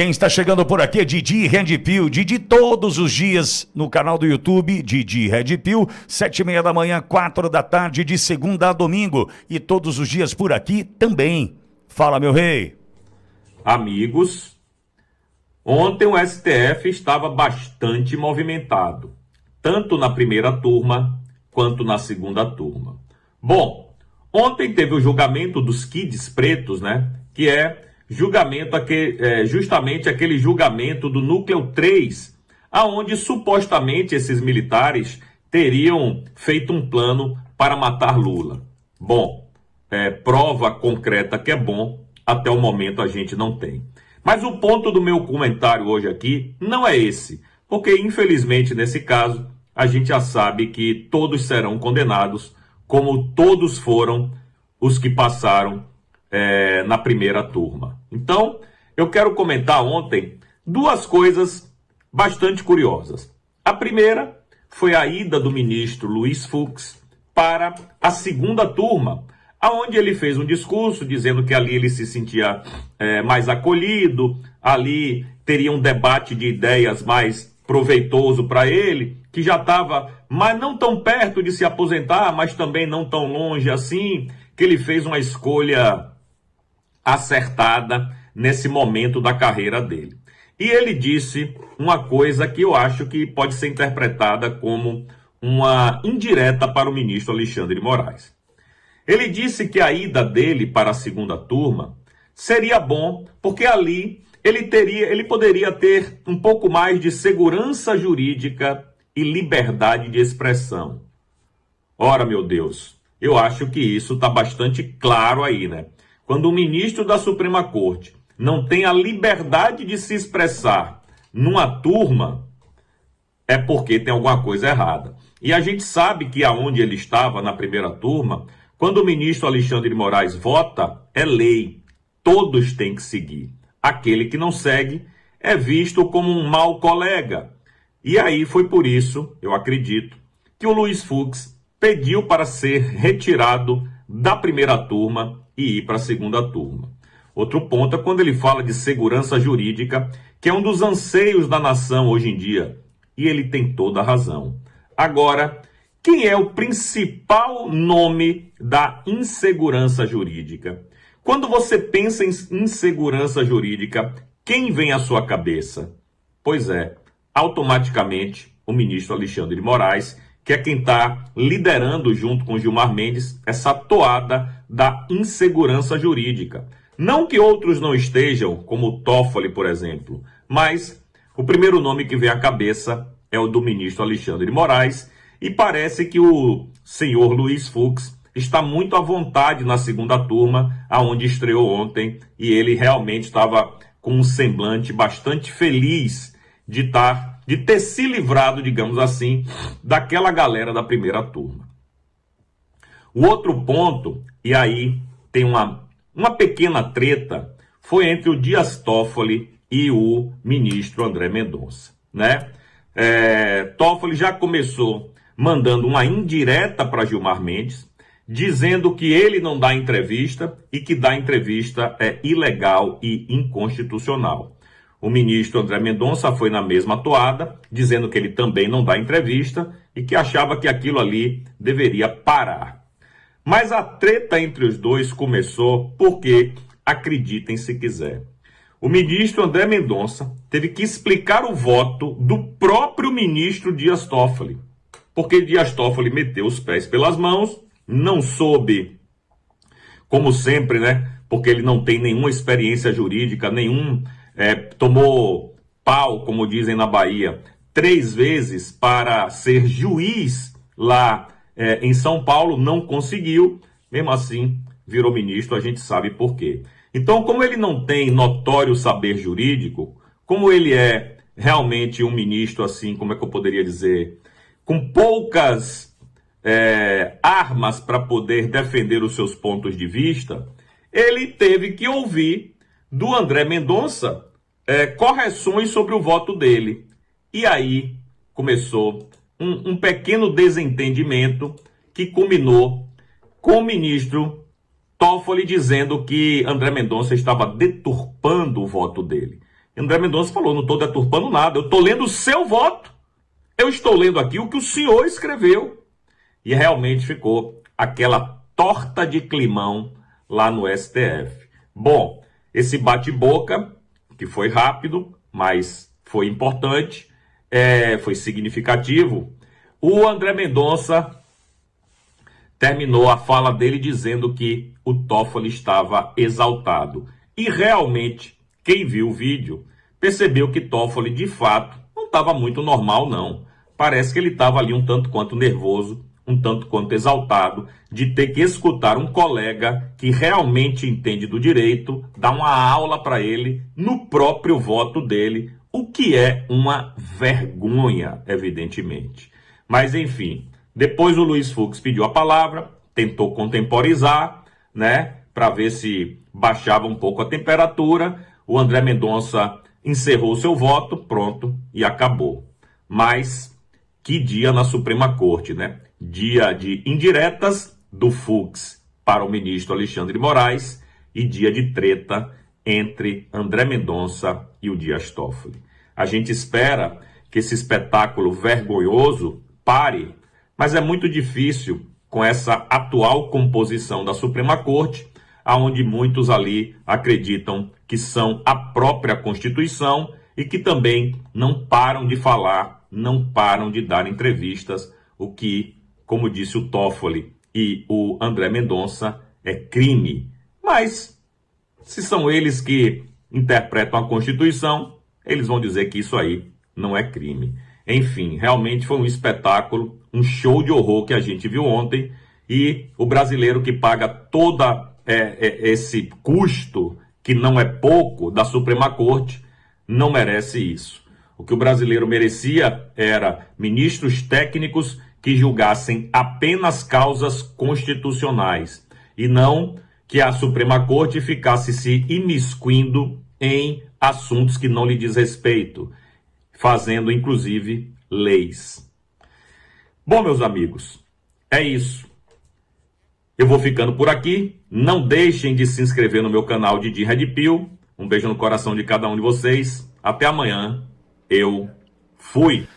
Quem está chegando por aqui é Didi Red Pill, Didi todos os dias no canal do YouTube, Didi Red Pill, 7h30 da manhã, 4 da tarde, de segunda a domingo, e todos os dias por aqui também. Fala, meu rei. Amigos, ontem o STF estava bastante movimentado, tanto na primeira turma quanto na segunda turma. Bom, ontem teve o julgamento dos kids pretos, né, que é justamente aquele julgamento do Núcleo 3, aonde supostamente esses militares teriam feito um plano para matar Lula. Bom, prova concreta que é bom, até o momento a gente não tem. Mas o ponto do meu comentário hoje aqui não é esse, porque infelizmente nesse caso a gente já sabe que todos serão condenados, como todos foram os que passaram na primeira turma. Então, eu quero comentar ontem duas coisas bastante curiosas. A primeira foi a ida do ministro Luiz Fux para a segunda turma, aonde ele fez um discurso dizendo que ali ele se sentia mais acolhido, ali teria um debate de ideias mais proveitoso para ele, que já estava, mas não tão perto de se aposentar, mas também não tão longe assim, que ele fez uma escolha acertada nesse momento da carreira dele. E ele disse uma coisa que eu acho que pode ser interpretada como uma indireta para o ministro Alexandre de Moraes. Ele disse que a ida dele para a segunda turma seria bom, porque ali ele poderia ter um pouco mais de segurança jurídica e liberdade de expressão. Ora, meu Deus, eu acho que isso está bastante claro aí, né? Quando o ministro da Suprema Corte não tem a liberdade de se expressar numa turma, é porque tem alguma coisa errada. E a gente sabe que aonde ele estava na primeira turma, quando o ministro Alexandre de Moraes vota, é lei. Todos têm que seguir. Aquele que não segue é visto como um mau colega. E aí foi por isso, eu acredito, que o Luiz Fux pediu para ser retirado da primeira turma e ir para a segunda turma. Outro ponto é quando ele fala de segurança jurídica, que é um dos anseios da nação hoje em dia. E ele tem toda a razão. Agora, quem é o principal nome da insegurança jurídica? Quando você pensa em insegurança jurídica, quem vem à sua cabeça? Pois é, automaticamente o ministro Alexandre de Moraes, que é quem está liderando junto com Gilmar Mendes essa toada da insegurança jurídica. Não que outros não estejam, como o Toffoli, por exemplo, mas o primeiro nome que vem à cabeça é o do ministro Alexandre de Moraes, e parece que o senhor Luiz Fux está muito à vontade na segunda turma, aonde estreou ontem, e ele realmente estava com um semblante bastante feliz de ter se livrado, digamos assim, daquela galera da primeira turma. O outro ponto, e aí tem uma pequena treta, foi entre o Dias Toffoli e o ministro André Mendonça, né? Toffoli já começou mandando uma indireta para Gilmar Mendes, dizendo que ele não dá entrevista e que dar entrevista é ilegal e inconstitucional. O ministro André Mendonça foi na mesma toada, dizendo que ele também não dá entrevista e que achava que aquilo ali deveria parar. Mas a treta entre os dois começou porque, acreditem se quiser, o ministro André Mendonça teve que explicar o voto do próprio ministro Dias Toffoli, porque Dias Toffoli meteu os pés pelas mãos, não soube, como sempre, né? Porque ele não tem nenhuma experiência jurídica, tomou pau, como dizem na Bahia, 3 vezes para ser juiz lá em São Paulo, não conseguiu, mesmo assim virou ministro, a gente sabe por quê. Então, como ele não tem notório saber jurídico, como ele é realmente um ministro assim, como é que eu poderia dizer, com poucas armas para poder defender os seus pontos de vista, ele teve que ouvir do André Mendonça correções sobre o voto dele. E aí começou um pequeno desentendimento que culminou com o ministro Toffoli dizendo que André Mendonça estava deturpando o voto dele. André Mendonça falou, não estou deturpando nada, eu estou lendo o seu voto. Eu estou lendo aqui o que o senhor escreveu. E realmente ficou aquela torta de climão lá no STF. Bom, esse bate-boca, que foi rápido, mas foi importante, foi significativo. O André Mendonça terminou a fala dele dizendo que o Toffoli estava exaltado. E realmente, quem viu o vídeo percebeu que Toffoli, de fato, não estava muito normal, não. Parece que ele estava ali um tanto quanto nervoso, um tanto quanto exaltado, de ter que escutar um colega que realmente entende do direito, dar uma aula para ele no próprio voto dele, o que é uma vergonha, evidentemente. Mas, enfim, depois o Luiz Fux pediu a palavra, tentou contemporizar, né, para ver se baixava um pouco a temperatura. O André Mendonça encerrou seu voto, pronto, e acabou. Mas que dia na Suprema Corte, né? Dia de indiretas do Fux para o ministro Alexandre de Moraes e dia de treta entre André Mendonça e o Dias Toffoli. A gente espera que esse espetáculo vergonhoso pare, mas é muito difícil com essa atual composição da Suprema Corte, onde muitos ali acreditam que são a própria Constituição e que também não param de falar, não param de dar entrevistas, o que, como disse o Toffoli e o André Mendonça, é crime. Mas, se são eles que interpretam a Constituição, eles vão dizer que isso aí não é crime. Enfim, realmente foi um espetáculo, um show de horror que a gente viu ontem, e o brasileiro que paga toda esse custo, que não é pouco, da Suprema Corte, não merece isso. O que o brasileiro merecia era ministros técnicos que julgassem apenas causas constitucionais e não que a Suprema Corte ficasse se imiscuindo em assuntos que não lhe diz respeito, fazendo inclusive leis. Bom, meus amigos, é isso. Eu vou ficando por aqui. Não deixem de se inscrever no meu canal Didi Red Pill. Um beijo no coração de cada um de vocês. Até amanhã. Eu fui.